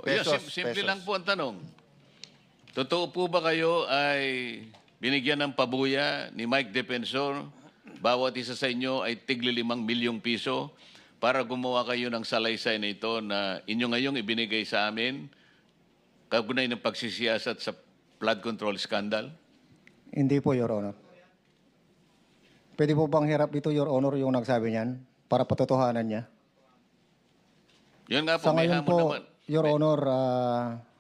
Pesos. Simple pesos. lang po ang tanong. Totoo po ba kayo ay binigyan ng pabuya ni Mike Defensor, bawat isa sa inyo ay tigli 5 milyong piso para gumawa kayo ng salaysay na ito na inyo ngayong ibinigay sa amin kaugnay ng pagsisiyasat sa flood control scandal? Hindi po, Your Honor. Pwede po bang hirap dito, Your Honor, yung nagsabi niyan para patotohanan niya? Yun nga po, Sa may ngayon hamon po, naman. Your Honor,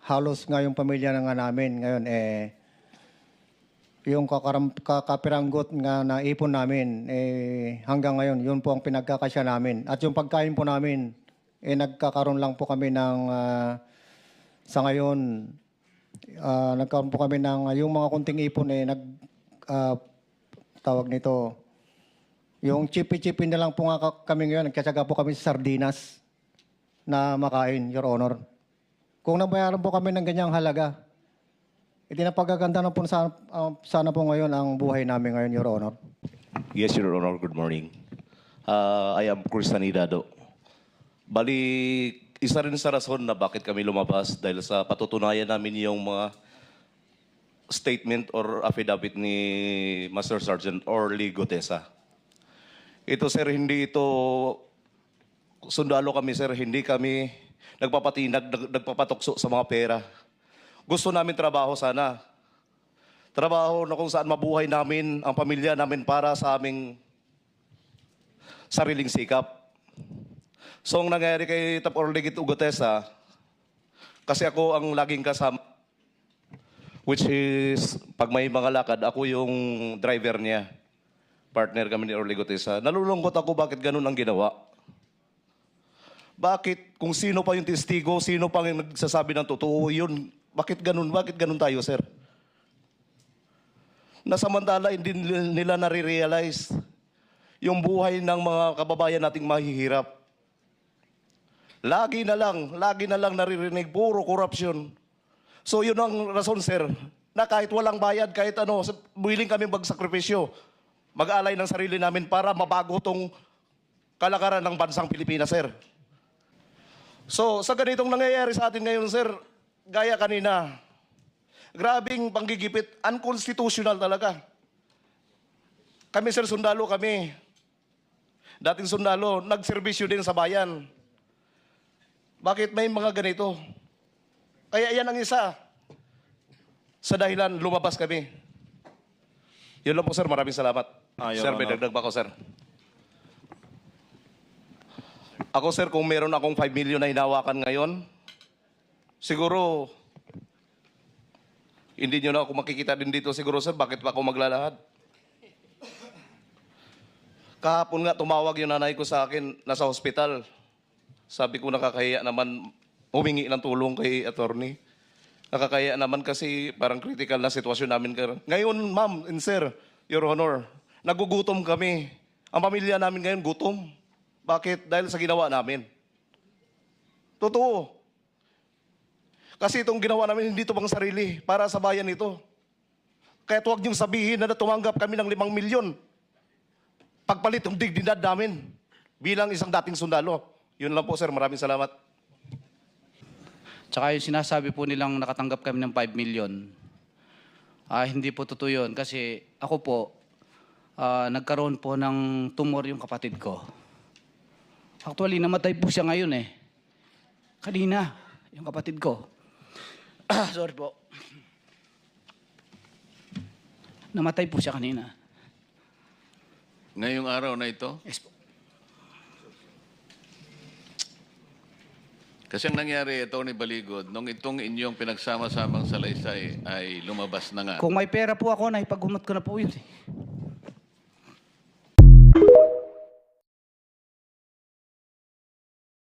halos nga yung pamilya na nga namin ngayon, yung kakapiranggot nga na ipon namin, hanggang ngayon, yun po ang pinagkakasya namin. At yung pagkain po namin, nagkakaroon lang po kami ng, sa ngayon, nagkaroon po kami ng, yung mga kunting ipon, tawag nito, yung chipi-chipi na lang po nga kami ngayon, nagkatsaga po kami sa sardinas na makain, Your Honor. Kung nabayaran po kami ng ganyang halaga, napagaganda na po sana po ngayon ang buhay namin ngayon, Your Honor. Yes, Your Honor. Good morning. I am Cruz Sanidado. Bali, isa rin sa rason na bakit kami lumabas dahil sa patutunayan namin yung mga statement or affidavit ni Master Sergeant Orly Gutesa. Ito, sir, hindi ito sundalo kami, sir. Hindi kami nagpapatukso sa mga pera. Gusto namin trabaho sana. Trabaho na kung saan mabuhay namin, ang pamilya namin para sa aming sariling sikap. So, ang nangyari kay Tap Orly Gutesa, kasi ako ang laging kasama, which is, pag may mga lakad, ako yung driver niya. Partner kami ni Orly Gutesa. Nalulungkot ako bakit ganun ang ginawa. Bakit, kung sino pa yung testigo, sino pa yung nagsasabi ng totoo, yun, bakit ganun? Bakit ganun tayo, sir? Nasamantala, hindi nila nare-realize yung buhay ng mga kababayan nating mahihirap. Lagi na lang naririnig, puro korupsyon. So yun ang rason, sir, na kahit walang bayad, kahit ano, willing kami magsakripisyo, mag-alay ng sarili namin para mabago tong kalakaran ng bansang Pilipinas, sir. So, sa ganitong nangyayari sa atin ngayon, sir, gaya kanina, grabing panggigipit, unconstitutional talaga. Kami, sir, sundalo kami. Dating sundalo, nagserbisyo din sa bayan. Bakit may mga ganito? Kaya yan ang isa sa dahilan lumabas kami. Yun lang po, sir. Maraming salamat. Sir, may dagdag pa ko, sir. Ako, sir, kung meron akong 5 million na hinawakan ngayon, siguro, hindi nyo na ako makikita din dito. Siguro, sir, bakit pa ako maglalahad? Kahapon nga, tumawag yung nanay ko sa akin, nasa hospital. Sabi ko, nakakahiya naman humingi ng tulong kay attorney. Nakakahiya naman kasi parang critical na sitwasyon namin. Ngayon, ma'am and sir, Your Honor, nagugutom kami. Ang pamilya namin ngayon gutom. Bakit? Dahil sa ginawa namin. Totoo. Kasi itong ginawa namin, hindi ito pang sarili. Para sa bayan ito. Kaya huwag niyong sabihin na tumanggap kami ng 5 milyon. Pagpalit yung dignidad namin bilang isang dating sundalo. Yun lang po, sir. Maraming salamat. Tsaka yung sinasabi po nilang nakatanggap kami ng 5 million, hindi po totoo yun. Kasi ako po, nagkaroon po ng tumor yung kapatid ko. Actually, namatay po siya ngayon eh. Kanina, yung kapatid ko. Sorry po. Namatay po siya kanina. Ngayong araw na ito? Yes po. Kasi ang nangyari, Atty. Baligod, nung itong inyong pinagsama-samang salaysay ay lumabas na nga. Kung may pera po ako, naipagumot ko na po yun eh.